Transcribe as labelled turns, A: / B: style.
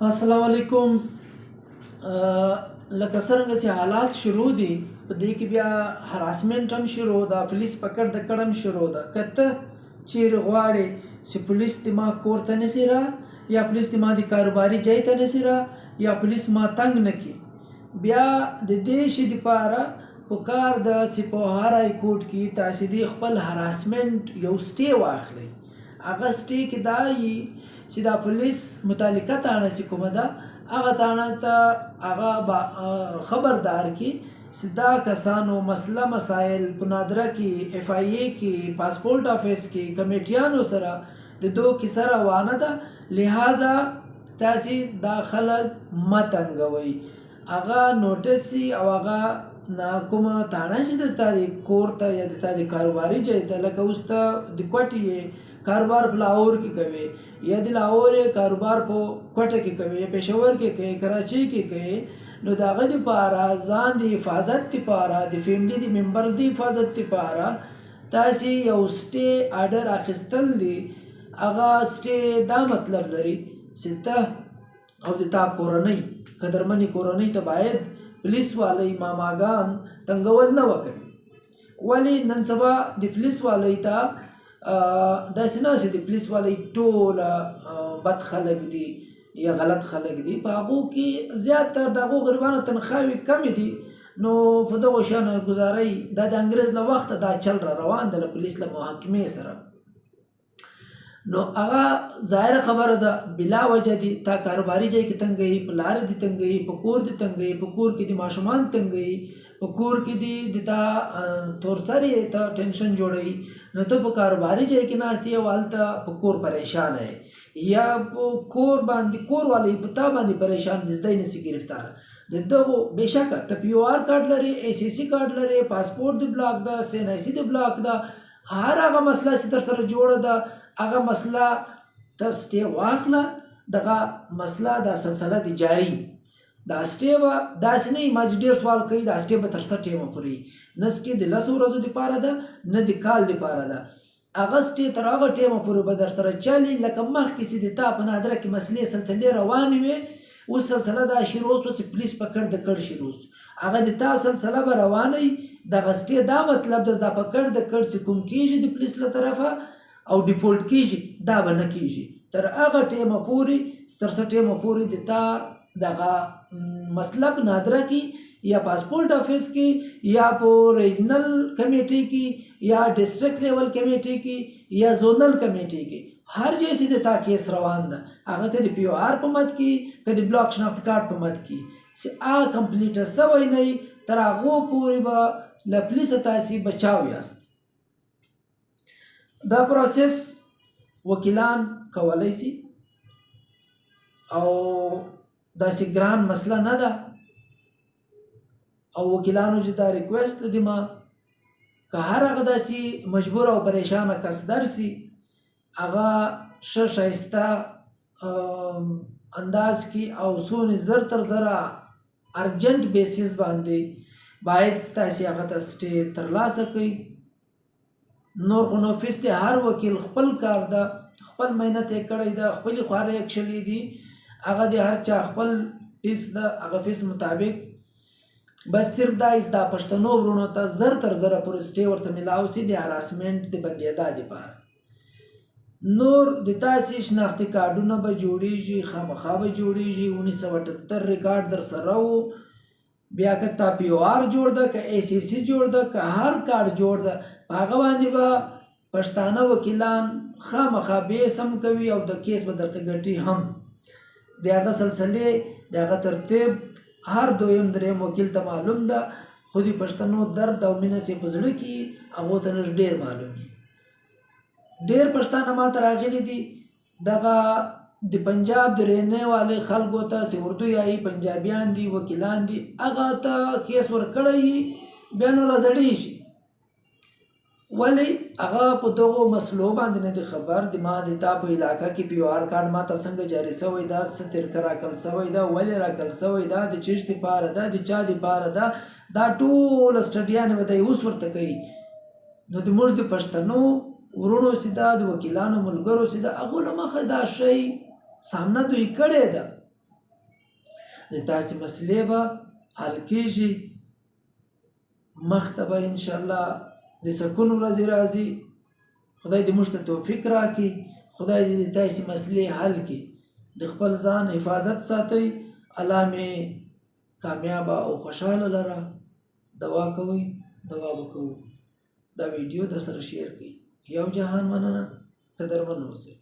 A: السلام علیکم. لکه څرنګه چې حالات شروع دي په دې کې بیا هراسمنټ هم شروع ده، پولیس پکړ د کړه هم شروع ده. که ته چیرې غواړې چې پولیس دې ما کور ته نسي را، یا پولیس دې ما د کاروباري ځای ته نسي را، یا پولیس ما تنګ نه کړي، بیا د دې شي دپاره پکار ده چې په هر های کوټ کې تاسې د خپل هراسمنټ یو سټې واخلئ. هغه سټې کې دا وي چې دا پولیس متعلقه تاڼه چې کومه ده هغه تاڼه ته هغه خبردار کړي چې دا کسانو مسله مسایل په نادره کې اف آی ای کې پاسپورټ آفیس کې کمیټیانو سره د دو کیسه روانه ده، لہذا تاسې دا خلک مه تنګوئ. هغه نوټس سي او هغه کومه تاڼه چې د تا د کور ته یا د تا د کاروباري ځای ته، لکه اوس ته د کوټې کاروبار په لاهور کې کوي یا د لاهور کاروبار په کوټه کې کوي، پېښور کې کوي، کراچۍ کې کوي، نو د هغه دپاره ځان د حفاظت دپاره د فیملي د ممبرز د حفاظت دپاره تاسې یو سټې آرډر اخیستل دي. هغه سټې دا مطلب لري چې ته او د تا کورنۍ قدرمنې کورنۍ ته باید پولیس والی ماماګان تنګول نه وکړي. ولې نن سبا د پولیس والی ته داسې نه چې د پولیس والی ټوله بد خلک دي یا غلط خلک دي، په هغو کې زیاتره د هغو غریبانو تنخواوې کمې دي، نو په دغو شیانو ګزارۍ دا د انګریز له وخته دا چل را روان ده له پولیس له محاکمې سره. نو هغه ظاهره خبره ده بلا وجه دي تا کاروباري ځای کې تنګوي، په لارې دې تنګوي، په کور دې تنګوي، په کور کې دې ماشومان تنګوي، په کور کې دې د تا تورسرې ته ټینشن جوړوي، نو ته په کاروباري ځای کې ناست یې او هلته په کور پریشانه یې، یا په کور باندې کور والی په تا باندې پریشان دي، زده یې نسي ګرفتاره. د دغو بېشکه ته پی او آر کارډ لرې، ای سی سی کارډ لرې، پاسپورټ دې بلاک ده، سین آی سی دې بلاک ده، هر هغه مسله چې در سره جوړه ده هغه مسله ته سټې واخله. دغه مسله دا سلسله د جاري دا سټې به داسې نه وي ما چې ډېر سوال کوي دا سټې به تر څه ټیمه پورې وي، نه سټې د 10 ورځو دپاره ده نه د کال دپاره ده. هغه سټې تر هغه ټیمه پورې به در سره چلي لکه مخکې چې د تا په نادره کې مسلې سلسلې روانې وې، اوس سلسله دا شروع شوه چې پولیس پکړ د کړ شروع شو، هغه د تا سلسله به روانه وي. دغه سټې دا مطلب ده دا پکړ د کړ چې کوم کېږي د پولیس له طرفه او ډیفولټ کېږي دا به نه کېږي تر هغه ټیمه پورې تر څه ټیمه پورې د تا دغه مسله په نادره کې یا پاسپورټ آفیس کې یا په ریجنل کمیټې کې یا ډسټرکټ لیول کمیټې کې یا زونل کمیټې کې هر ځای چې د تا کیس روان ده، هغه که د پی او آر په مد کې که د بلاک شناخت کارت په مد کې چې هغه کمپلیټه سوی نه وي تر هغو پورې به له پولیسه تاسې بچاو یاست. دا پروسس وکیلان کولی شي او داسې ګران مسله نه ده، او وکیلانو چې دا ریکویسټ دی ما که هر هغه داسې مجبور او پریشانه کس درسي هغه ښه ښایسته انداز کې او څونه زر تر زره ارجنټ بیسیس باندې باید ستاسې هغه ته سټې ترلاسه کوي. نور خو نو فیس دی هر وکیل خپل کار ده، خپل محنت یې کړی ده، خپلې خوارۍ یې کښلي دي، هغه د هر چا خپل فیس ده، هغه فیس مطابق بس صرف دا دا پښتنو ورونو ته زر تر زره پورې سټې ورته میلاو شي د هراسمنټ د بندېدا دپاره. نور د تاسې شناختي کارډونه به جوړېږي، خامخا به جوړېږي. 1978 ریکارډ در سره و، بیا که تا پی او آر جوړ ده که ای سی سی جوړ ده که هر کارډ جوړ ده په هغه باندې به پښتانه وکیلان خامخا بیس هم کوي او د کیس به درته ګټي هم. د هغه سلسلې د هغه ترتیب هر دویم دریم وکیل ته معلوم ده، خو د پښتنو درد او مینه چې په زړه کې هغو ته نور ډېر معلوم وي. ډېر پښتانه ما ته راغلي دي دغه د پنجاب د رینې والے خلکو ته چې اردو یایي پنجابیان دي وکیلان دي هغه ته کیس ورکړی بیا نو راځړېږي، ولې هغه په دغو مسلو باندې نه دی خبر. د ما د تا په علاقه کې پی او آر کارډ ما ته څنګه جاري شوی ده، څه طریقه راکړل شوی ده، ولې راکړل شوی ده، د چیش دپاره ده، د چا دپاره ده، دا ټوله سټډیانې به دی اوس ورته کوي. نو د موږ د پښتنو ورونو چې دا د وکیلانو ملګرو چې دا هغو له مخه دا شی سامنه دوی کړې ده، د تاسې مسلې به حل کېږي. مخته به انشاءالله د سکون ورځې راځي. خدای دې موږ ته توفیق راکړي. خدای دې د تاسې مسلې حل کړي. د خپل ځان حفاظت ساتئ. الله مې کامیابه او خوشحاله لره. دعا کوئ، دعا به کوو. دا ویډیو در سره شیر کړئ. یو جهان مننه. قدرمن اوسئ.